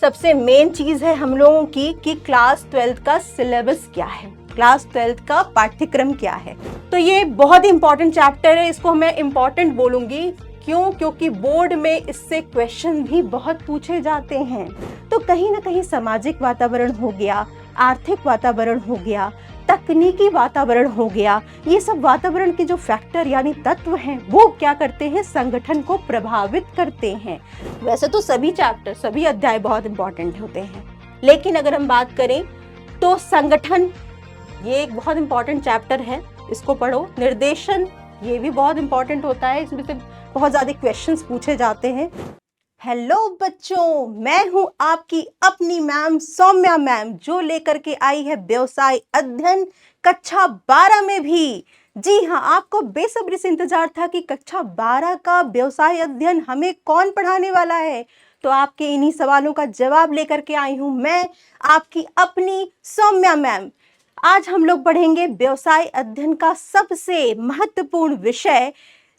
सबसे मेन चीज है हम लोगों की कि क्लास 12th का सिलेबस क्या है, क्लास 12th का पाठ्यक्रम क्या है। तो ये बहुत ही इंपॉर्टेंट चैप्टर है, इसको मैं इंपॉर्टेंट बोलूंगी। क्यों? क्योंकि बोर्ड में इससे क्वेश्चन भी बहुत पूछे जाते हैं। तो कहीं ना कहीं सामाजिक वातावरण हो गया, आर्थिक वातावरण हो गया, तकनीकी वातावरण हो गया, ये सब वातावरण के जो फैक्टर यानी तत्व हैं वो क्या करते हैं, संगठन को प्रभावित करते हैं। वैसे तो सभी चैप्टर, सभी अध्याय बहुत इंपॉर्टेंट होते हैं, लेकिन अगर हम बात करें तो संगठन ये एक बहुत इंपॉर्टेंट चैप्टर है, इसको पढ़ो। निर्देशन ये भी बहुत इंपॉर्टेंट होता है, इसमें से बहुत ज्यादा क्वेश्चंस पूछे जाते हैं। हेलो बच्चों, मैं हूं आपकी अपनी मैम सौम्या मैम, जो लेकर के आई है व्यवसाय अध्ययन कक्षा 12 में भी। जी हाँ, आपको बेसब्री से इंतजार था कि कक्षा 12 का व्यवसाय अध्ययन हमें कौन पढ़ाने वाला है। तो आपके इन्हीं सवालों का जवाब लेकर के आई हूं मैं, आपकी अपनी सौम्या मैम। आज हम लोग पढ़ेंगे व्यवसाय अध्ययन का सबसे महत्वपूर्ण विषय,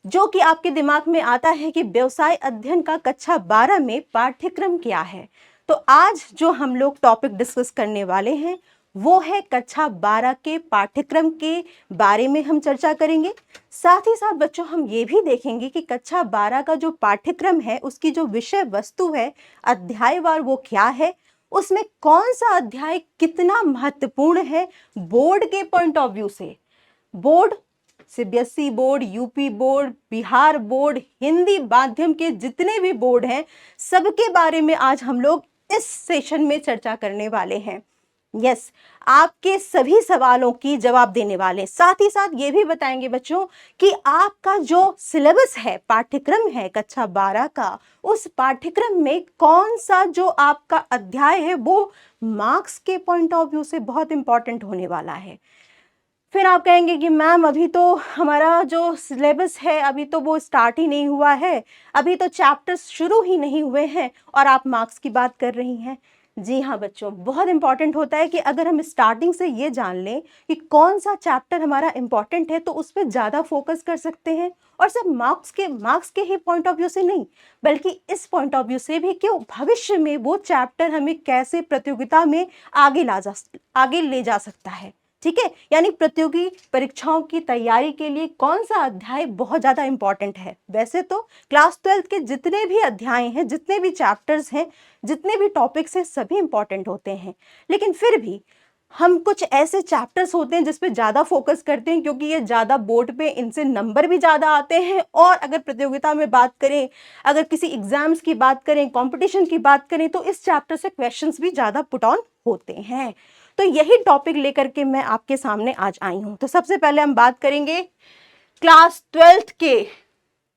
जो कि आपके दिमाग में आता है कि व्यवसाय अध्ययन का कक्षा 12 में पाठ्यक्रम क्या है। तो आज जो हम लोग टॉपिक डिस्कस करने वाले हैं वो है कक्षा 12 के पाठ्यक्रम के बारे में हम चर्चा करेंगे। साथ ही साथ बच्चों हम ये भी देखेंगे कि कक्षा 12 का जो पाठ्यक्रम है उसकी जो विषय वस्तु है अध्यायवार वो क्या है, उसमें कौन सा अध्याय कितना महत्वपूर्ण है बोर्ड के पॉइंट ऑफ व्यू से। Board, CBSE board, UP board, Bihar board, Hindi माध्यम के जितने भी बोर्ड हैं सबके बारे में आज हम लोग इस सेशन में चर्चा करने वाले हैं। यस, आपके सभी सवालों की जवाब देने वाले, साथ ही साथ ये भी बताएंगे बच्चों कि आपका जो सिलेबस है, पाठ्यक्रम है कक्षा 12 का, उस पाठ्यक्रम में कौन सा जो आपका अध्याय है वो मार्क्स के पॉइंट ऑफ व्यू से बहुत इंपॉर्टेंट होने वाला है। फिर आप कहेंगे कि मैम अभी तो हमारा जो सिलेबस है अभी तो वो स्टार्ट ही नहीं हुआ है, अभी तो चैप्टर्स शुरू ही नहीं हुए हैं और आप मार्क्स की बात कर रही हैं। जी हाँ बच्चों, बहुत इंपॉर्टेंट होता है कि अगर हम स्टार्टिंग से ये जान लें कि कौन सा चैप्टर हमारा इंपॉर्टेंट है तो उस पर ज़्यादा फोकस कर सकते हैं। और सिर्फ मार्क्स के ही पॉइंट ऑफ व्यू से नहीं, बल्कि इस पॉइंट ऑफ व्यू से भी कि भविष्य में वो चैप्टर हमें कैसे प्रतियोगिता में आगे ले जा सकता है। ठीक है, यानी प्रतियोगी परीक्षाओं की तैयारी के लिए कौन सा अध्याय बहुत ज़्यादा इंपॉर्टेंट है। वैसे तो क्लास 12 के जितने भी अध्याय हैं, जितने भी चैप्टर्स हैं, जितने भी टॉपिक्स हैं, सभी इंपॉर्टेंट होते हैं, लेकिन फिर भी हम कुछ ऐसे चैप्टर्स होते हैं जिस पे ज़्यादा फोकस करते हैं क्योंकि ये ज़्यादा बोर्ड पे इनसे नंबर भी ज़्यादा आते हैं। और अगर प्रतियोगिता में बात करें, अगर किसी एग्जाम्स की बात करें, कंपटीशन की बात करें, तो इस चैप्टर से क्वेश्चंस भी ज़्यादा पुट ऑन होते हैं। तो यही टॉपिक लेकर के मैं आपके सामने आज आई हूँ। तो सबसे पहले हम बात करेंगे क्लास 12th के,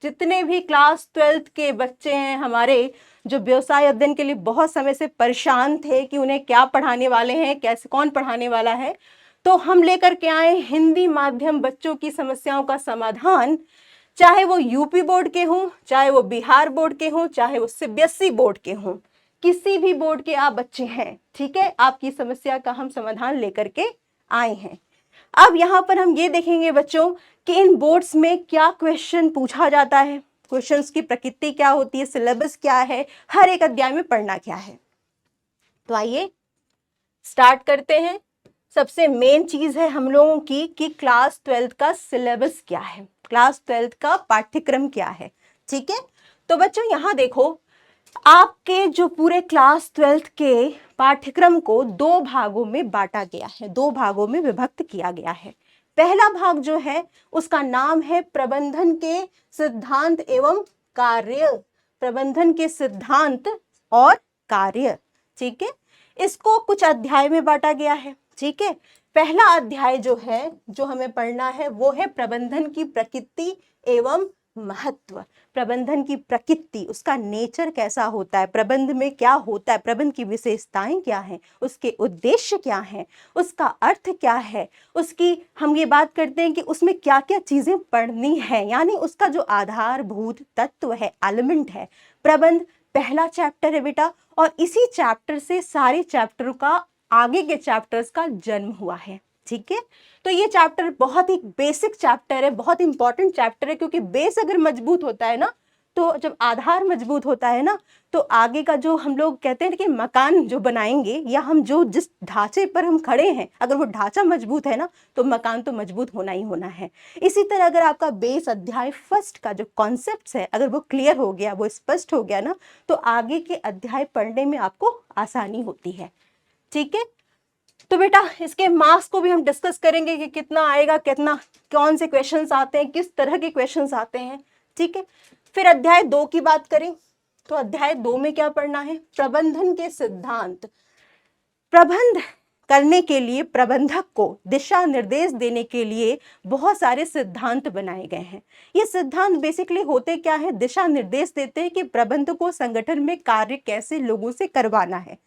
जितने भी क्लास 12th के बच्चे हैं हमारे, जो व्यवसाय अध्ययन के लिए बहुत समय से परेशान थे कि उन्हें क्या पढ़ाने वाले हैं, कैसे, कौन पढ़ाने वाला है। तो हम लेकर के आए हिंदी माध्यम बच्चों की समस्याओं का समाधान, चाहे वो यूपी बोर्ड के हों, चाहे वो बिहार बोर्ड के हों, चाहे वो सीबीएसई बोर्ड के हों, किसी भी बोर्ड के आप बच्चे हैं, ठीक है, आपकी समस्या का हम समाधान लेकर के आए हैं। अब यहाँ पर हम ये देखेंगे बच्चों कि इन बोर्ड्स में क्या क्वेश्चन पूछा जाता है, क्वेश्चंस की प्रकृति क्या होती है, सिलेबस क्या है, हर एक अध्याय में पढ़ना क्या है। तो आइए स्टार्ट करते हैं। सबसे मेन चीज है हम लोगों की कि क्लास 12th का सिलेबस क्या है, क्लास 12th का पाठ्यक्रम क्या है। ठीक है, तो बच्चों यहाँ देखो, आपके जो पूरे क्लास 12th के पाठ्यक्रम को दो भागों में बांटा गया है, दो भागों में विभक्त किया गया है। पहला भाग जो है उसका नाम है प्रबंधन के सिद्धांत एवं कार्य, प्रबंधन के सिद्धांत और कार्य। ठीक है, इसको कुछ अध्याय में बांटा गया है। ठीक है, पहला अध्याय जो है, जो हमें पढ़ना है वो है प्रबंधन की प्रकृति एवं महत्व। प्रबंधन की प्रकृति, उसका नेचर कैसा होता है, प्रबंध में क्या होता है, प्रबंध की विशेषताएं क्या हैं, उसके उद्देश्य क्या हैं, उसका अर्थ क्या है, उसकी हम ये बात करते हैं कि उसमें क्या क्या चीजें पढ़नी है, यानी उसका जो आधारभूत तत्व है, एलिमेंट है। प्रबंध पहला चैप्टर है बेटा, और इसी चैप्टर से सारे चैप्टरों का, आगे के चैप्टर्स का जन्म हुआ है। ठीक है, तो ये चैप्टर बहुत ही बेसिक चैप्टर है, बहुत इंपॉर्टेंट चैप्टर है, क्योंकि बेस अगर मजबूत होता है ना तो जब आधार मजबूत होता है ना, तो आगे का जो हम लोग कहते हैं कि मकान जो बनाएंगे, या हम जो जिस ढांचे पर हम खड़े हैं, अगर वो ढांचा मजबूत है ना, तो मकान तो मजबूत होना ही होना है। इसी तरह अगर आपका बेस अध्याय फर्स्ट का जो कॉन्सेप्ट है, अगर वो क्लियर हो गया, वो स्पष्ट हो गया ना, तो आगे के अध्याय पढ़ने में आपको आसानी होती है। ठीक है, तो बेटा इसके मार्क्स को भी हम डिस्कस करेंगे कि कितना आएगा, कितना, कौन से क्वेश्चंस आते हैं, किस तरह के क्वेश्चंस आते हैं। ठीक है, फिर अध्याय 2 की बात करें तो अध्याय 2 में क्या पढ़ना है? प्रबंधन के सिद्धांत। प्रबंध करने के लिए प्रबंधक को दिशा निर्देश देने के लिए बहुत सारे सिद्धांत बनाए गए हैं। ये सिद्धांत बेसिकली होते क्या है? दिशा निर्देश देते हैं कि प्रबंधक को संगठन में कार्य कैसे लोगों से करवाना है।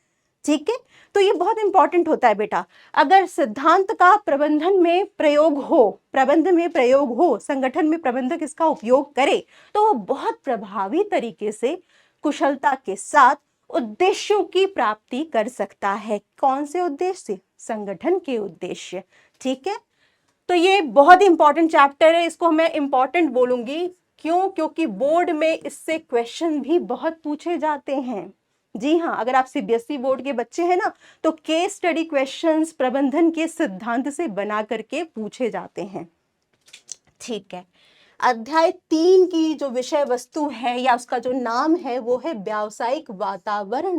ठीक है, तो ये बहुत इंपॉर्टेंट होता है बेटा। अगर सिद्धांत का प्रबंधन में प्रयोग हो, प्रबंध में प्रयोग हो, संगठन में प्रबंधक इसका उपयोग करे, तो वो बहुत प्रभावी तरीके से कुशलता के साथ उद्देश्यों की प्राप्ति कर सकता है। कौन से उद्देश्य? संगठन के उद्देश्य। ठीक है, तो ये बहुत ही इंपॉर्टेंट चैप्टर है, इसको मैं इंपॉर्टेंट बोलूंगी। क्यों? क्योंकि बोर्ड में इससे क्वेश्चन भी बहुत पूछे जाते हैं। जी हाँ, अगर आप सीबीएसई बोर्ड के बच्चे हैं ना, तो केस स्टडी क्वेश्चंस प्रबंधन के सिद्धांत से बना करके पूछे जाते हैं। ठीक है, अध्याय 3 की जो विषय वस्तु है या उसका जो नाम है वो है व्यावसायिक वातावरण।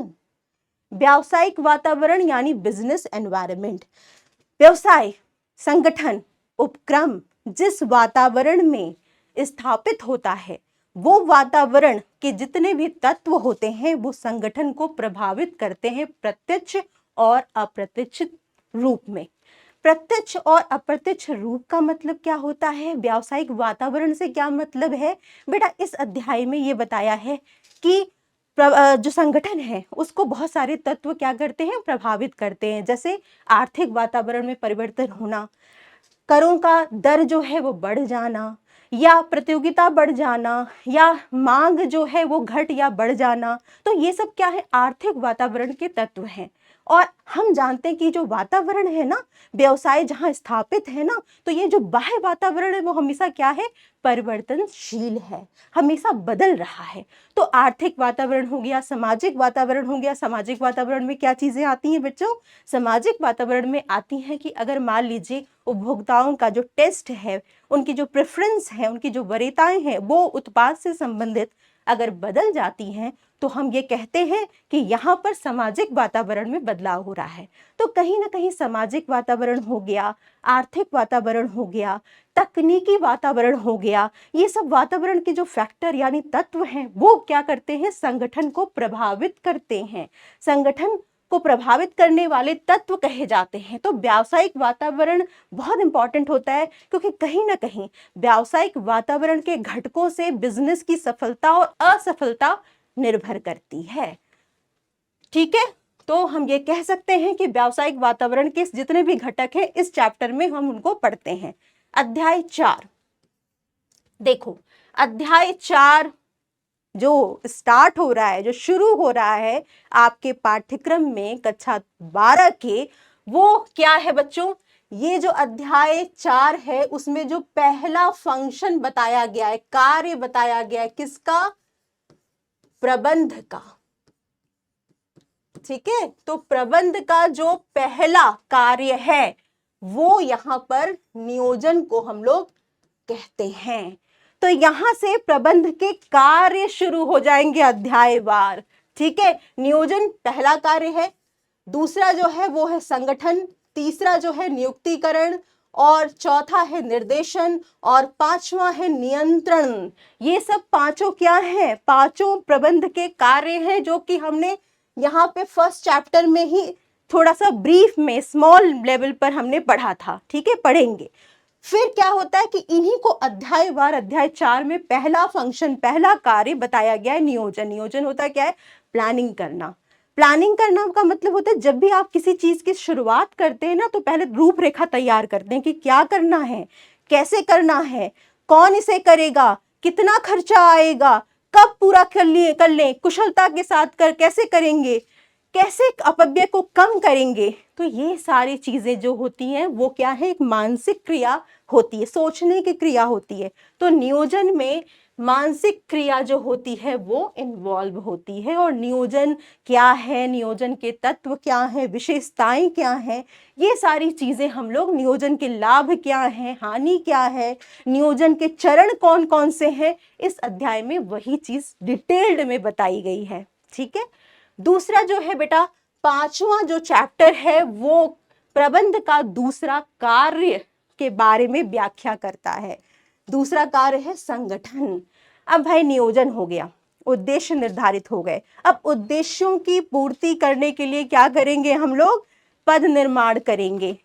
व्यावसायिक वातावरण यानी बिजनेस एनवायरनमेंट। व्यवसाय, संगठन, उपक्रम जिस वातावरण में स्थापित होता है, वो वातावरण के जितने भी तत्व होते हैं वो संगठन को प्रभावित करते हैं प्रत्यक्ष और अप्रत्यक्ष रूप में। प्रत्यक्ष और अप्रत्यक्ष रूप का मतलब क्या होता है? व्यावसायिक वातावरण से क्या मतलब है बेटा? इस अध्याय में ये बताया है कि जो संगठन है उसको बहुत सारे तत्व क्या करते हैं? प्रभावित करते हैं। जैसे आर्थिक वातावरण में परिवर्तन होना, करों का दर जो है वो बढ़ जाना, या प्रतियोगिता बढ़ जाना, या मांग जो है वो घट या बढ़ जाना, तो ये सब क्या है? आर्थिक वातावरण के तत्व हैं। और हम जानते हैं कि जो वातावरण है ना, व्यवसाय जहाँ स्थापित है ना, तो ये जो बाह्य वातावरण है वो हमेशा क्या है? परिवर्तनशील है, हमेशा बदल रहा है। तो आर्थिक वातावरण हो गया, सामाजिक वातावरण हो गया। सामाजिक वातावरण में क्या चीजें आती हैं बच्चों? सामाजिक वातावरण में आती हैं कि अगर मान लीजिए उपभोक्ताओं का जो टेस्ट है, उनकी जो प्रेफरेंस है, उनकी जो वरीयताएं हैं, वो उत्पाद से संबंधित अगर बदल जाती हैं, तो हम ये कहते हैं कि यहाँ पर सामाजिक वातावरण में बदलाव हो रहा है। तो कहीं ना कहीं सामाजिक वातावरण हो गया, आर्थिक वातावरण हो गया, तकनीकी वातावरण हो गया, ये सब वातावरण के जो फैक्टर यानी तत्व हैं वो क्या करते हैं? संगठन को प्रभावित करते हैं। संगठन को प्रभावित करने वाले तत्व कहे जाते हैं। तो व्यावसायिक वातावरण बहुत इंपॉर्टेंट होता है, क्योंकि कहीं ना कहीं व्यावसायिक वातावरण के घटकों से बिजनेस की सफलता और असफलता निर्भर करती है। ठीक है, तो हम ये कह सकते हैं कि व्यावसायिक वातावरण के जितने भी घटक हैं इस चैप्टर में हम उनको पढ़ते हैं। अध्याय 4 देखो, अध्याय 4 जो स्टार्ट हो रहा है, जो शुरू हो रहा है आपके पाठ्यक्रम में कक्षा 12 के, वो क्या है बच्चों? ये जो अध्याय 4 है उसमें जो पहला फंक्शन बताया गया है, कार्य बताया गया है, किसका? प्रबंध का। ठीक है, तो प्रबंध का जो पहला कार्य है वो यहां पर नियोजन को हम लोग कहते हैं। तो यहां से प्रबंध के कार्य शुरू हो जाएंगे अध्यायवार। ठीक है, नियोजन पहला कार्य है, दूसरा जो है वो है संगठन, तीसरा जो है नियुक्तिकरण, और चौथा है निर्देशन, और पांचवा है नियंत्रण। ये सब पांचों क्या हैं? पांचों प्रबंध के कार्य हैं, जो कि हमने यहाँ पे फर्स्ट चैप्टर में ही थोड़ा सा ब्रीफ में स्मॉल लेवल पर हमने पढ़ा था। ठीक है, पढ़ेंगे। फिर क्या होता है कि इन्हीं को अध्यायवार अध्याय 4 में पहला फंक्शन, पहला कार्य बताया गया है नियोजन। नियोजन होता क्या है? प्लानिंग करना। प्लानिंग करना का मतलब होता है जब भी आप किसी चीज की शुरुआत करते हैं ना, तो पहले रूपरेखा तैयार करते हैं कि क्या करना है, कैसे करना है, कौन इसे करेगा, कितना खर्चा आएगा, कब पूरा कर लें, कुशलता के साथ कैसे करेंगे, कैसे अपव्यय को कम करेंगे। तो ये सारी चीजें जो होती हैं वो क्या है? एक मानसिक क्रिया होती है, सोचने की क्रिया होती है। तो नियोजन में मानसिक क्रिया जो होती है वो इन्वॉल्व होती है। और नियोजन क्या है, नियोजन के तत्व क्या हैं, विशेषताएं क्या हैं, ये सारी चीजें हम लोग, नियोजन के लाभ क्या हैं, हानि क्या है, नियोजन के चरण कौन कौन से हैं, इस अध्याय में वही चीज डिटेल्ड में बताई गई है। ठीक है। दूसरा जो है बेटा, पांचवा जो चैप्टर है वो प्रबंध का दूसरा कार्य के बारे में व्याख्या करता है। दूसरा कार्य है संगठन। अब भाई नियोजन हो गया, उद्देश्य निर्धारित हो गए, अब उद्देश्यों की पूर्ति करने के लिए क्या करेंगे हम लोग, पद निर्माण करेंगे,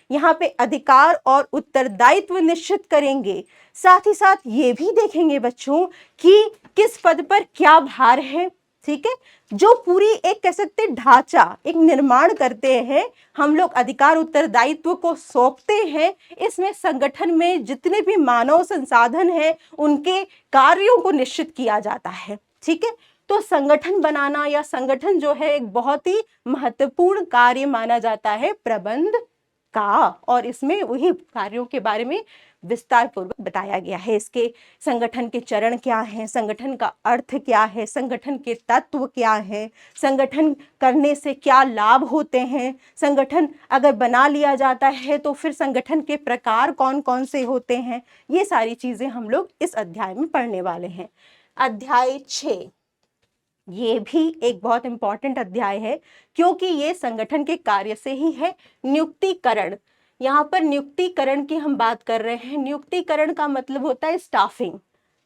यहाँ पे अधिकार और उत्तरदायित्व निश्चित करेंगे। साथ ही साथ ये भी देखेंगे बच्चों कि किस पद पर क्या भार है। ठीक है, जो पूरी एक कह सकते ढांचा, एक निर्माण करते हैं हम लोग, अधिकार उत्तरदायित्व को सौंपते हैं। इसमें संगठन में जितने भी मानव संसाधन हैं उनके कार्यों को निश्चित किया जाता है। ठीक है, तो संगठन बनाना या संगठन जो है एक बहुत ही महत्वपूर्ण कार्य माना जाता है प्रबंध का, और इसमें वही कार्यों के बारे में विस्तार पूर्वक बताया गया है। इसके संगठन के चरण क्या हैं, संगठन का अर्थ क्या है, संगठन के तत्व क्या है, संगठन करने से क्या लाभ होते हैं, संगठन अगर बना लिया जाता है तो फिर संगठन के प्रकार कौन कौन से होते हैं, ये सारी चीजें हम लोग इस अध्याय में पढ़ने वाले हैं। अध्याय 6 ये भी एक बहुत इंपॉर्टेंट अध्याय है क्योंकि ये संगठन के कार्य से ही है। नियुक्तिकरण, यहाँ पर नियुक्तिकरण की हम बात कर रहे हैं। नियुक्तिकरण का मतलब होता है स्टाफिंग।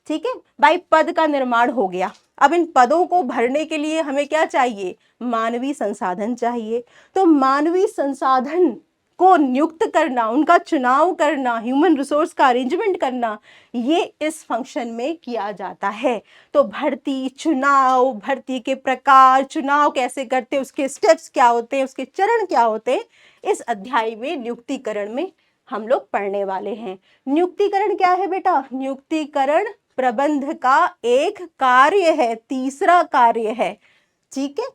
ठीक है भाई, पद का निर्माण हो गया, अब इन पदों को भरने के लिए हमें क्या चाहिए, मानवीय संसाधन चाहिए। तो मानवीय संसाधन को नियुक्त करना, उनका चुनाव करना, ह्यूमन रिसोर्स का अरेंजमेंट करना, ये इस फंक्शन में किया जाता है। तो भर्ती, चुनाव, भर्ती के प्रकार, चुनाव कैसे करते हैं, उसके स्टेप्स क्या होते हैं, उसके चरण क्या होते हैं, इस अध्याय में नियुक्तिकरण में हम लोग पढ़ने वाले हैं। नियुक्तिकरण क्या है बेटा, नियुक्तिकरण प्रबंध का एक कार्य है, तीसरा कार्य है। ठीक है,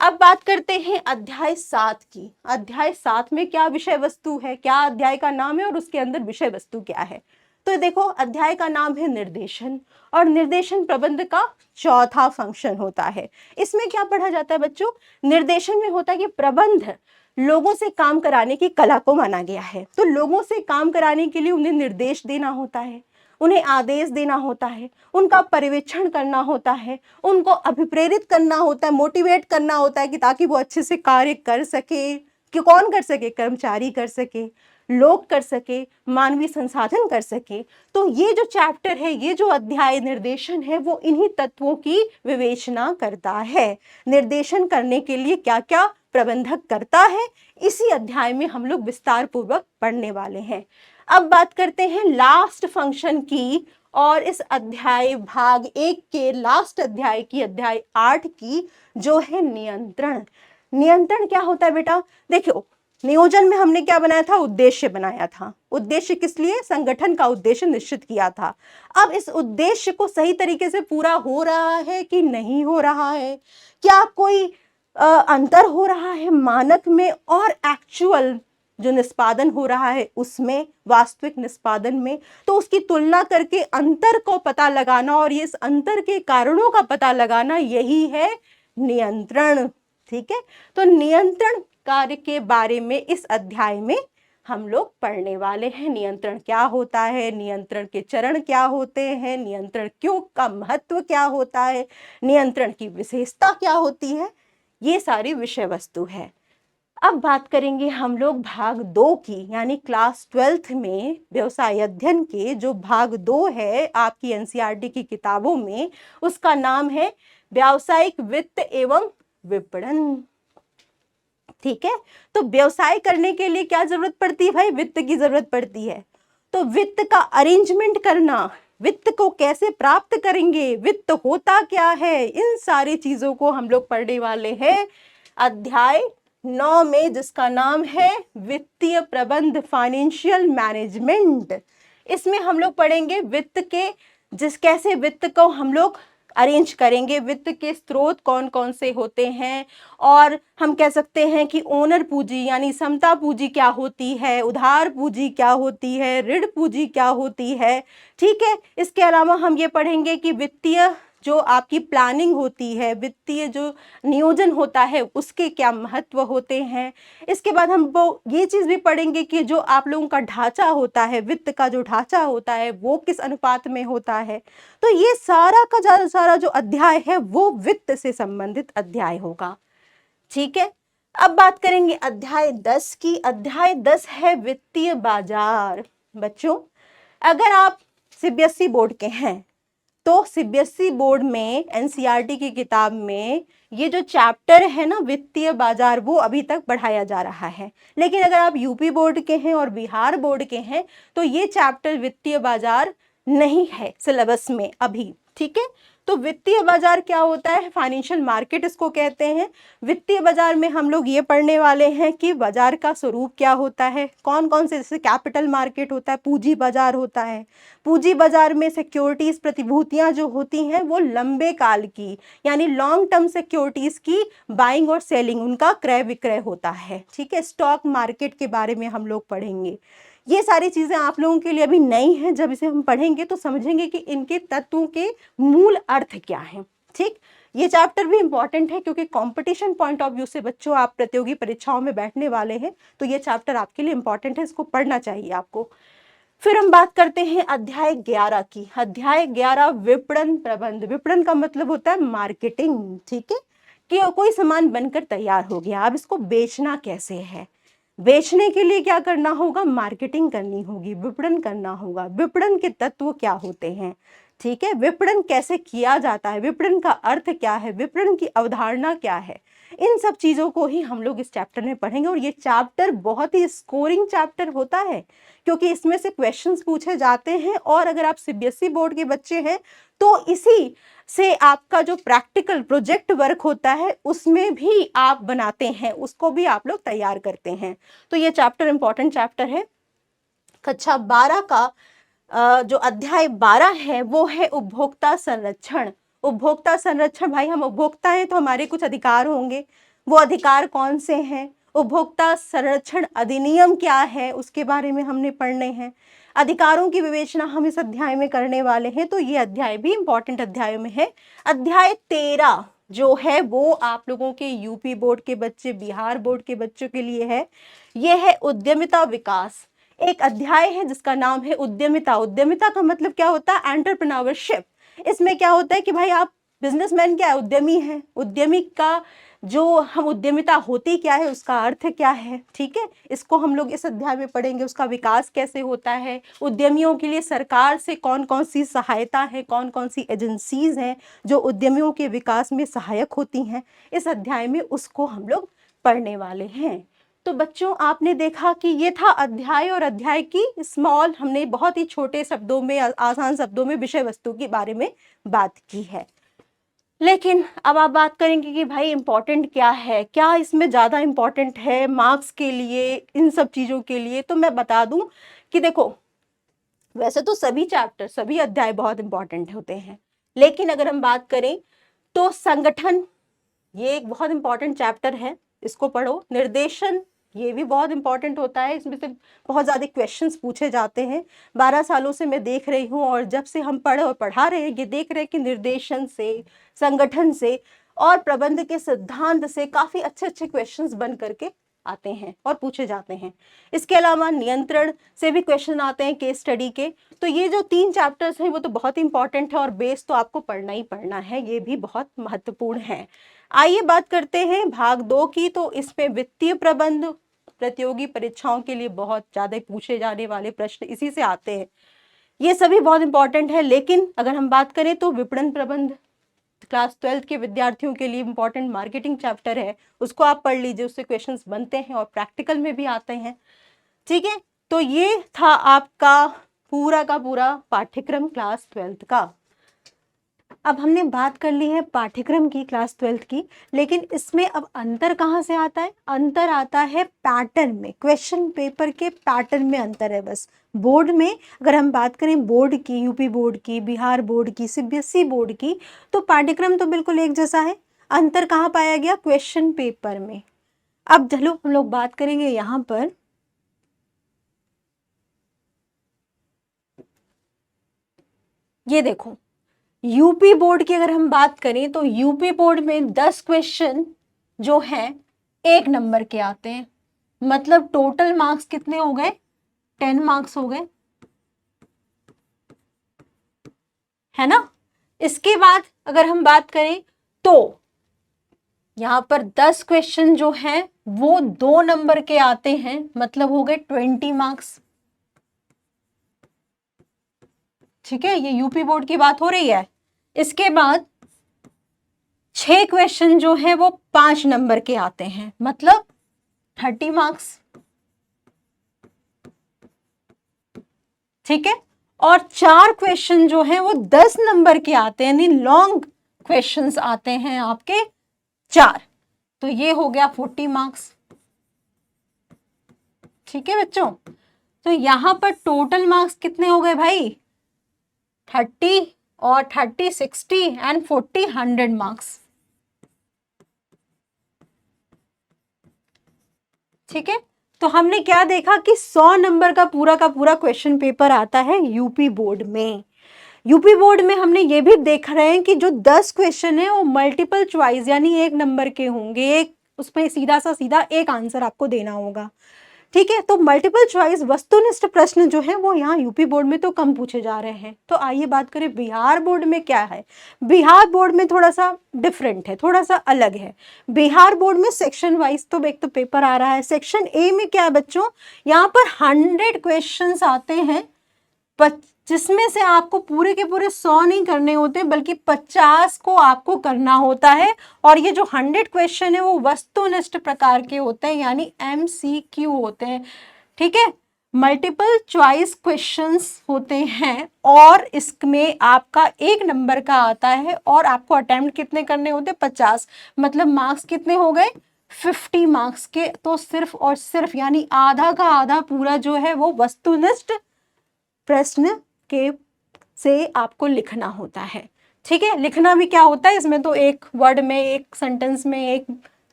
अब बात करते हैं अध्याय 7 की। अध्याय 7 में क्या विषय वस्तु है, क्या अध्याय का नाम है और उसके अंदर विषय वस्तु क्या है। तो देखो, अध्याय का नाम है निर्देशन, और निर्देशन प्रबंध का चौथा फंक्शन होता है। इसमें क्या पढ़ा जाता है बच्चों, निर्देशन में होता है कि प्रबंध लोगों से काम कराने की कला को माना गया है। तो लोगों से काम कराने के लिए उन्हें निर्देश देना होता है, उन्हें आदेश देना होता है, उनका पर्यवेक्षण करना होता है, उनको अभिप्रेरित करना होता है, मोटिवेट करना होता है कि ताकि वो अच्छे से कार्य कर सके। कि कौन कर सके, कर्मचारी कर सके, लोग कर सके, मानवीय संसाधन कर सके। तो ये जो चैप्टर है, ये जो अध्याय निर्देशन है, वो इन्हीं तत्वों की विवेचना करता है। निर्देशन करने के लिए क्या क्या प्रबंधक करता है, इसी अध्याय में हम लोग विस्तार पूर्वक पढ़ने वाले हैं। अब बात करते हैं लास्ट फंक्शन की, और इस अध्याय भाग 1 के लास्ट अध्याय की, अध्याय 8 की, जो है नियंत्रण। नियंत्रण क्या होता है बेटा, देखो नियोजन में हमने क्या बनाया था, उद्देश्य बनाया था। उद्देश्य किस लिए, संगठन का उद्देश्य निश्चित किया था। अब इस उद्देश्य को सही तरीके से पूरा हो रहा है कि नहीं हो रहा है, क्या कोई अंतर हो रहा है मानक में और एक्चुअल जो निष्पादन हो रहा है उसमें, वास्तविक निष्पादन में, तो उसकी तुलना करके अंतर को पता लगाना और ये इस अंतर के कारणों का पता लगाना, यही है नियंत्रण। ठीक है, तो नियंत्रण कार्य के बारे में इस अध्याय में हम लोग पढ़ने वाले हैं। नियंत्रण क्या होता है, नियंत्रण के चरण क्या होते हैं, नियंत्रण क्यों का महत्व क्या होता है, नियंत्रण की विशेषता क्या होती है, ये सारी विषय वस्तु है। अब बात करेंगे हम लोग भाग 2 की, यानी क्लास 12th में व्यवसाय अध्ययन के जो भाग 2 है आपकी एनसीईआरटी की किताबों में, उसका नाम है व्यावसायिक वित्त एवं विपणन। ठीक है, तो व्यवसाय करने के लिए क्या जरूरत पड़ती है भाई, वित्त की जरूरत पड़ती है। तो वित्त का अरेंजमेंट करना, वित्त को कैसे प्राप्त करेंगे, वित्त होता क्या है, इन सारी चीजों को हम लोग पढ़ने वाले हैं अध्याय 9 में, जिसका नाम है वित्तीय प्रबंध, फाइनेंशियल मैनेजमेंट। इसमें हम लोग पढ़ेंगे वित्त के, कैसे वित्त को हम लोग अरेंज करेंगे, वित्त के स्रोत कौन कौन से होते हैं, और हम कह सकते हैं कि ओनर पूंजी यानी समता पूंजी क्या होती है, उधार पूंजी क्या होती है, ऋण पूंजी क्या होती है। ठीक है, इसके अलावा हम ये पढ़ेंगे कि वित्तीय जो आपकी प्लानिंग होती है, वित्तीय जो नियोजन होता है, उसके क्या महत्व होते हैं। इसके बाद हम वो ये चीज़ भी पढ़ेंगे कि जो आप लोगों का ढांचा होता है, वित्त का जो ढांचा होता है वो किस अनुपात में होता है। तो ये सारा का सारा जो अध्याय है वो वित्त से संबंधित अध्याय होगा। ठीक है, अब बात करेंगे अध्याय 10 की। अध्याय 10 है वित्तीय बाजार। बच्चों, अगर आप सीबीएसई बोर्ड के हैं तो सीबीएसई बोर्ड में एनसीईआरटी की किताब में ये जो चैप्टर है ना वित्तीय बाजार, वो अभी तक पढ़ाया जा रहा है। लेकिन अगर आप यूपी बोर्ड के हैं और बिहार बोर्ड के हैं तो ये चैप्टर वित्तीय बाजार नहीं है सिलेबस में अभी। ठीक है, तो वित्तीय बाजार क्या होता है, फाइनेंशियल मार्केट इसको कहते हैं। वित्तीय बाजार में हम लोग ये पढ़ने वाले हैं कि बाजार का स्वरूप क्या होता है, कौन कौन से, जैसे कैपिटल मार्केट होता है, पूंजी बाजार होता है। पूंजी बाजार में सिक्योरिटीज प्रतिभूतियां जो होती हैं वो लंबे काल की यानी लॉन्ग टर्म सिक्योरिटीज की बाइंग और सेलिंग, उनका क्रय विक्रय होता है। ठीक है, स्टॉक मार्केट के बारे में हम लोग पढ़ेंगे। ये सारी चीजें आप लोगों के लिए अभी नई हैं, जब इसे हम पढ़ेंगे तो समझेंगे कि इनके तत्वों के मूल अर्थ क्या हैं। ठीक, ये चैप्टर भी इंपॉर्टेंट है क्योंकि कंपटीशन पॉइंट ऑफ व्यू से बच्चों आप प्रतियोगी परीक्षाओं में बैठने वाले हैं, तो ये चैप्टर आपके लिए इंपॉर्टेंट है, इसको पढ़ना चाहिए आपको। फिर हम बात करते हैं अध्याय 11 की। अध्याय 11 विपणन प्रबंध। विपणन का मतलब होता है मार्केटिंग। ठीक है, कि कोई सामान बनकर तैयार हो गया, अब इसको बेचना कैसे है, बेचने के लिए क्या करना होगा, मार्केटिंग करनी होगी, विपणन करना होगा। विपणन के तत्व क्या होते हैं, ठीक है, विपणन कैसे किया जाता है, विपणन का अर्थ क्या है, विपणन की अवधारणा क्या है, इन सब चीजों को ही हम लोग इस चैप्टर में पढ़ेंगे। और ये चैप्टर बहुत ही स्कोरिंग चैप्टर होता है क्योंकि इसमें से क्वेश्चंस पूछे जाते हैं, और अगर आप सीबीएसई बोर्ड के बच्चे हैं तो इसी से आपका जो प्रैक्टिकल प्रोजेक्ट वर्क होता है उसमें भी आप बनाते हैं, उसको भी आप लोग तैयार करते हैं। तो ये चैप्टर इंपॉर्टेंट चैप्टर है। कक्षा 12 का जो अध्याय 12 है वो है उपभोक्ता संरक्षण। उपभोक्ता संरक्षण, भाई हम उपभोक्ता हैं तो हमारे कुछ अधिकार होंगे, वो अधिकार कौन से हैं, उपभोक्ता संरक्षण अधिनियम क्या है उसके बारे में हमने पढ़ने हैं। अधिकारों की विवेचना हम इस अध्याय में करने वाले हैं, तो ये अध्याय भी इंपॉर्टेंट अध्याय में है। अध्याय 13 जो है वो आप लोगों के यूपी बोर्ड के बच्चे, बिहार बोर्ड के बच्चों के लिए है। ये है उद्यमिता विकास। एक अध्याय है जिसका नाम है उद्यमिता। उद्यमिता का मतलब क्या होता है, एंटरप्रेन्योरशिप। इसमें क्या होता है कि भाई आप बिजनेसमैन क्या है, उद्यमी है। उद्यमी का जो हम उद्यमिता होती क्या है, उसका अर्थ क्या है। ठीक है, इसको हम लोग इस अध्याय में पढ़ेंगे। उसका विकास कैसे होता है, उद्यमियों के लिए सरकार से कौन कौन सी सहायता है, कौन कौन सी एजेंसीज हैं जो उद्यमियों के विकास में सहायक होती हैं, इस अध्याय में उसको हम लोग पढ़ने वाले हैं। तो बच्चों आपने देखा कि ये था अध्याय, और अध्याय की स्मॉल, हमने बहुत ही छोटे शब्दों में, आसान शब्दों में विषय वस्तु के बारे में बात की है। लेकिन अब आप बात करेंगे कि भाई इंपॉर्टेंट क्या है, क्या इसमें ज़्यादा इंपॉर्टेंट है मार्क्स के लिए, इन सब चीज़ों के लिए। तो मैं बता दूं कि देखो, वैसे तो सभी चैप्टर, सभी अध्याय बहुत इंपॉर्टेंट होते हैं, लेकिन अगर हम बात करें तो संगठन, ये एक बहुत इंपॉर्टेंट चैप्टर है, इसको पढ़ो। निर्देशन, ये भी बहुत इंपॉर्टेंट होता है, इसमें से बहुत ज़्यादा क्वेश्चंस पूछे जाते हैं। 12 सालों से मैं देख रही हूँ, और जब से हम पढ़ और पढ़ा रहे हैं, ये देख रहे हैं कि निर्देशन से, संगठन से और प्रबंध के सिद्धांत से काफ़ी अच्छे अच्छे क्वेश्चंस बन करके आते हैं और पूछे जाते हैं। इसके अलावा नियंत्रण से भी क्वेश्चन आते हैं केस स्टडी के। तो ये जो 3 चैप्टर्स हैं वो तो बहुत इंपॉर्टेंट है, और बेस तो आपको पढ़ना ही पढ़ना है, ये भी बहुत महत्वपूर्ण है। आइए बात करते हैं भाग 2 की। तो इसमें वित्तीय प्रबंध, प्रतियोगी परीक्षाओं के लिए बहुत ज़्यादा पूछे जाने वाले प्रश्न इसी से आते हैं, ये सभी बहुत इंपॉर्टेंट है। लेकिन अगर हम बात करें तो विपणन प्रबंध क्लास 12 के विद्यार्थियों के लिए इंपॉर्टेंट मार्केटिंग चैप्टर है, उसको आप पढ़ लीजिए, उससे क्वेश्चंस बनते हैं और प्रैक्टिकल में भी आते हैं। ठीक है, तो ये था आपका पूरा का पूरा पाठ्यक्रम क्लास 12 का। अब हमने बात कर ली है पाठ्यक्रम की, क्लास 12th की, लेकिन इसमें अब अंतर कहाँ से आता है? अंतर आता है पैटर्न में, क्वेश्चन पेपर के पैटर्न में अंतर है बस। बोर्ड में अगर हम बात करें बोर्ड की, यूपी बोर्ड की, बिहार बोर्ड की, सीबीएसई बोर्ड की, तो पाठ्यक्रम तो बिल्कुल एक जैसा है। अंतर कहाँ पाया गया? क्वेश्चन पेपर में। अब चलो हम लोग बात करेंगे यहाँ पर, ये देखो यूपी बोर्ड की अगर हम बात करें तो यूपी बोर्ड में 10 क्वेश्चन जो हैं 1 नंबर के आते हैं, मतलब टोटल मार्क्स कितने हो गए? 10 मार्क्स हो गए, है ना। इसके बाद अगर हम बात करें तो यहाँ पर 10 क्वेश्चन जो हैं वो 2 नंबर के आते हैं, मतलब हो गए 20 मार्क्स। ठीक है, ये यूपी बोर्ड की बात हो रही है। इसके बाद 6 क्वेश्चन जो है वो 5 नंबर के आते हैं, मतलब 30 मार्क्स। ठीक है, और 4 क्वेश्चन जो है वो 10 नंबर के आते हैं, यानी लॉन्ग क्वेश्चंस आते हैं आपके 4, तो ये हो गया 40 मार्क्स। ठीक है बच्चों, तो यहां पर टोटल मार्क्स कितने हो गए भाई? 30 और 30 60 एंड 40 100 मार्क्स। ठीक है, तो हमने क्या देखा कि 100 नंबर का पूरा क्वेश्चन पेपर आता है यूपी बोर्ड में। यूपी बोर्ड में हमने ये भी देख रहे हैं कि जो 10 क्वेश्चन है वो मल्टीपल चॉइस यानी 1 नंबर के होंगे, एक उसमें सीधा एक आंसर आपको देना होगा। ठीक है, तो मल्टीपल चॉइस वस्तुनिष्ठ प्रश्न जो है वो यहाँ यूपी बोर्ड में तो कम पूछे जा रहे हैं। तो आइए बात करें बिहार बोर्ड में क्या है। बिहार बोर्ड में थोड़ा सा डिफरेंट है, थोड़ा सा अलग है। बिहार बोर्ड में सेक्शन वाइज तो एक तो पेपर आ रहा है। सेक्शन ए में क्या है बच्चों? यहाँ पर 100 क्वेश्चंस आते हैं, जिसमें से आपको पूरे के पूरे 100 नहीं करने होते बल्कि 50 को आपको करना होता है। और ये जो 100 क्वेश्चन है वो वस्तुनिष्ठ प्रकार के होते हैं, यानी MCQ होते हैं। ठीक है, मल्टीपल चॉइस क्वेश्चंस होते हैं और इसमें आपका 1 नंबर का आता है और आपको अटेम्प्ट कितने करने होते हैं? 50, मतलब मार्क्स कितने हो गए? 50 मार्क्स के। तो सिर्फ और सिर्फ यानी आधा का आधा पूरा जो है वो वस्तुनिष्ठ प्रश्न के से आपको लिखना होता है। ठीक है, लिखना भी क्या होता है इसमें? तो एक वर्ड में, एक सेंटेंस में, एक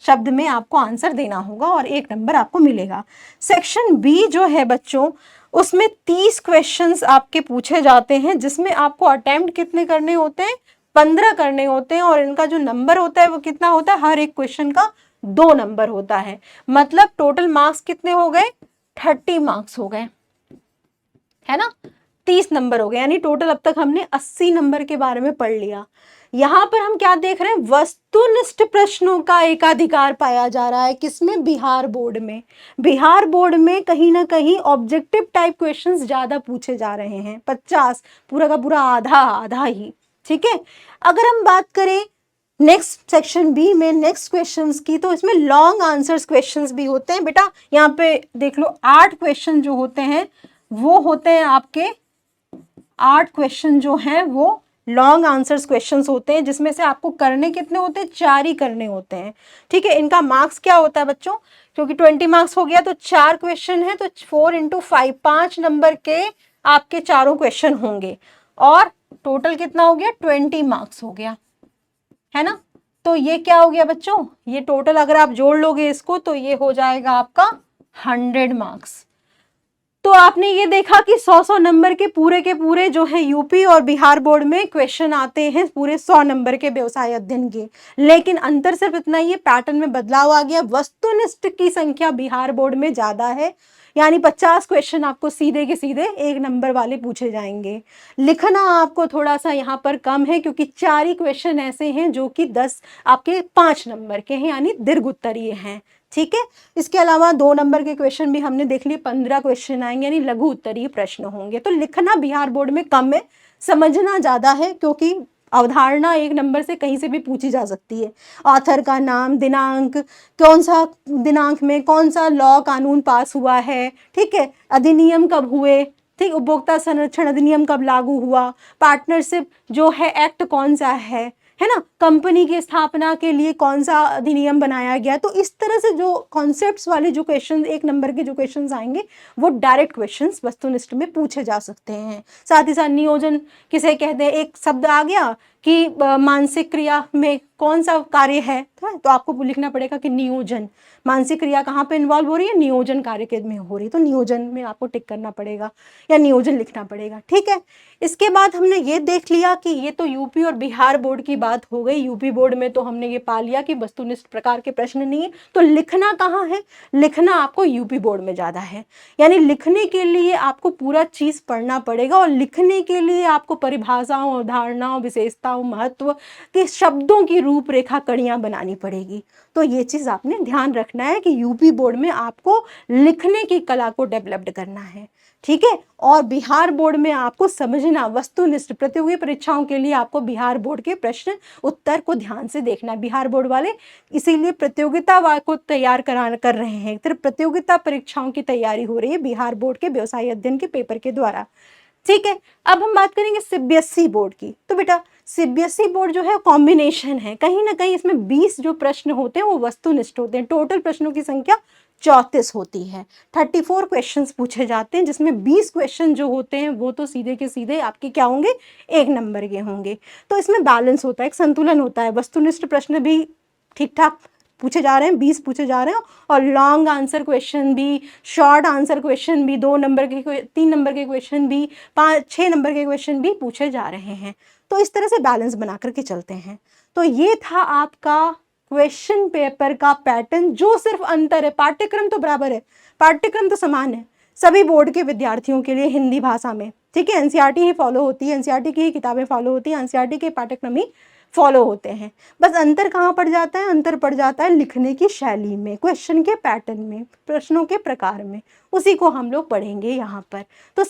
शब्द में आपको आंसर देना होगा और 1 नंबर आपको मिलेगा। सेक्शन बी जो है बच्चों, उसमें 30 क्वेश्चंस आपके पूछे जाते हैं, जिसमें आपको अटेम्प्ट कितने करने होते हैं? 15 करने होते हैं और इनका जो नंबर होता है वो कितना होता है? हर एक क्वेश्चन का 2 नंबर होता है, मतलब टोटल मार्क्स कितने हो गए? 30 मार्क्स हो गए, है ना। 30 नंबर हो गए, यानी टोटल अब तक हमने 80 नंबर के बारे में पढ़ लिया। यहां पर हम क्या देख रहे हैं? वस्तुनिष्ठ प्रश्नों का एकाधिकार पाया जा रहा है। किसमें? बिहार बोर्ड में। बिहार बोर्ड में कहीं ना कहीं ऑब्जेक्टिव टाइप क्वेश्चंस ज्यादा पूछे जा रहे हैं, 50, पूरा का पूरा आधा आधा ही। ठीक है, अगर हम बात करें नेक्स्ट सेक्शन बी में नेक्स्ट क्वेश्चंस की, तो इसमें लॉन्ग आंसर्स क्वेश्चंस भी होते हैं बेटा। यहाँ पे देख लो 8 क्वेश्चन जो होते हैं वो होते हैं आपके, 8 क्वेश्चन जो हैं वो लॉन्ग आंसर्स क्वेश्चंस होते हैं, जिसमें से आपको करने कितने होते हैं? 4 ही करने होते हैं। ठीक है, इनका मार्क्स क्या होता है बच्चों? क्योंकि 20 मार्क्स हो गया तो 4 क्वेश्चन है तो 4 × 5, 5 नंबर के आपके चारों क्वेश्चन होंगे और टोटल कितना हो गया? 20 मार्क्स हो गया, है ना। तो ये क्या हो गया बच्चों? ये टोटल अगर आप जोड़ लोगे इसको तो ये हो जाएगा आपका 100 मार्क्स। तो आपने ये देखा कि 100 नंबर के पूरे जो है यूपी और बिहार बोर्ड में क्वेश्चन आते हैं पूरे 100 नंबर के व्यवसाय अध्ययन के, लेकिन अंतर सिर्फ इतना ही है, पैटर्न में बदलाव आ गया। वस्तुनिष्ठ की संख्या बिहार बोर्ड में ज्यादा है, यानी 50 क्वेश्चन आपको सीधे के सीधे 1 नंबर वाले पूछे जाएंगे। लिखना आपको थोड़ा सा यहाँ पर कम है, क्योंकि 4 ही क्वेश्चन ऐसे हैं जो कि 10 आपके 5 नंबर के हैं, यानी दीर्घ उत्तरीय हैं। ठीक है, इसके अलावा 2 नंबर के क्वेश्चन भी हमने देख लिए, 15 क्वेश्चन आएंगे, यानी लघु उत्तरीय प्रश्न होंगे। तो लिखना बिहार बोर्ड में कम है, समझना ज्यादा है, क्योंकि अवधारणा 1 नंबर से कहीं से भी पूछी जा सकती है। ऑथर का नाम, दिनांक, कौन सा दिनांक में कौन सा लॉ कानून पास हुआ है, ठीक है, अधिनियम कब हुए, ठीक, उपभोक्ता संरक्षण अधिनियम कब लागू हुआ, पार्टनरशिप जो है एक्ट कौन सा है ना, कंपनी की स्थापना के लिए कौन सा अधिनियम बनाया गया। तो इस तरह से जो कॉन्सेप्ट्स वाले जो क्वेश्चन, 1 नंबर के जो क्वेश्चंस आएंगे वो डायरेक्ट क्वेश्चंस वस्तुनिष्ठ में पूछे जा सकते हैं। साथ ही साथ नियोजन किसे कहते हैं, एक शब्द आ गया कि मानसिक क्रिया में कौन सा कार्य है, तो आपको लिखना पड़ेगा कि नियोजन, मानसिक क्रिया कहाँ पे इन्वॉल्व हो रही है, नियोजन कार्य के में हो रही है, तो नियोजन में आपको टिक करना पड़ेगा या नियोजन लिखना पड़ेगा। ठीक है, इसके बाद हमने ये देख लिया कि ये तो यूपी और बिहार बोर्ड की बात हो गई। यूपी बोर्ड में तो हमने ये पा लिया कि वस्तुनिष्ठ प्रकार के प्रश्न नहीं है, तो लिखना कहाँ है, लिखना आपको यूपी बोर्ड में ज़्यादा है। यानी लिखने के लिए आपको पूरा चीज़ पढ़ना पड़ेगा और लिखने के लिए आपको परिभाषाओं, अवधारणाओं, विशेषताओं, महत्व के शब्दों की रूपरेखा कड़ियाँ बनानी पड़ेगी। तो ये चीज़ आपने ध्यान रखना है कि यूपी बोर्ड में आपको लिखने की कला को डेवलप्ड करना है। ठीक है, और बिहार बोर्ड में आपको समझना, वस्तुनिष्ठ प्रतियोगी परीक्षाओं के लिए आपको बिहार बोर्ड के प्रश्न उत्तर को ध्यान से देखना है। बिहार बोर्ड वाले इसीलिए प्रतियोगिता को तैयार कर रहे हैं, सिर्फ प्रतियोगिता परीक्षाओं की तैयारी हो रही है बिहार बोर्ड के व्यवसाय अध्ययन के पेपर के द्वारा। ठीक है, अब हम बात करेंगे सीबीएसई बोर्ड की। तो बेटा सीबीएसई बोर्ड जो है कॉम्बिनेशन है, कहीं ना कहीं इसमें 20 जो प्रश्न होते हैं वो वस्तुनिष्ठ होते हैं। टोटल प्रश्नों की संख्या 34 होती है, 34 क्वेश्चंस पूछे जाते हैं, जिसमें 20 क्वेश्चन जो होते हैं वो तो सीधे के सीधे आपके क्या होंगे, 1 नंबर के होंगे। तो इसमें बैलेंस होता है, एक संतुलन होता है, वस्तुनिष्ठ प्रश्न भी ठीक ठाक पूछे जा रहे हैं, 20 पूछे जा रहे हैं, और लॉन्ग आंसर क्वेश्चन भी, शॉर्ट आंसर क्वेश्चन भी, 2 नंबर के, 3 नंबर के क्वेश्चन भी, 6 नंबर के क्वेश्चन भी पूछे जा रहे हैं। तो इस तरह से बैलेंस बना करके चलते हैं। तो ये था आपका क्वेश्चन पेपर का पैटर्न। जो सिर्फ अंतर है, पाठ्यक्रम तो बराबर है, पाठ्यक्रम तो समान है सभी बोर्ड के विद्यार्थियों के लिए हिंदी भाषा में। ठीक है, एनसीईआरटी ही फॉलो होती है, एनसीईआरटी की ही किताबें फॉलो होती हैं, एनसीईआरटी के पाठ्यक्रम ही फॉलो होते हैं। बस अंतर कहाँ पड़ जाता है, अंतर पड़ जाता है लिखने की शैली में, क्वेश्चन के पैटर्न में, प्रश्नों के प्रकार में, उसी को हम लोग पढ़ेंगे यहाँ पर। तो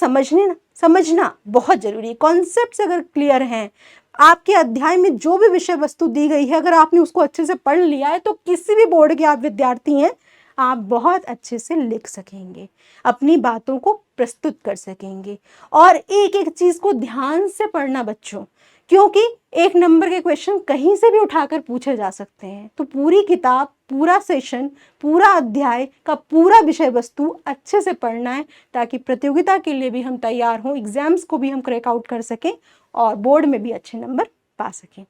समझना बहुत जरूरी है। कॉन्सेप्ट्स अगर क्लियर हैं, आपके अध्याय में जो भी विषय वस्तु दी गई है, अगर आपने उसको अच्छे से पढ़ लिया है, तो किसी भी बोर्ड के आप विद्यार्थी हैं, आप बहुत अच्छे से लिख सकेंगे, अपनी बातों को प्रस्तुत कर सकेंगे। और एक एक चीज़ को ध्यान से पढ़ना बच्चों, क्योंकि 1 नंबर के क्वेश्चन कहीं से भी उठाकर पूछे जा सकते हैं। तो पूरी किताब, पूरा सेशन, पूरा अध्याय का पूरा विषय वस्तु अच्छे से पढ़ना है, ताकि प्रतियोगिता के लिए भी हम तैयार हों, एग्जाम्स को भी हम क्रैक आउट कर सकें और बोर्ड में भी अच्छे नंबर पा सकें।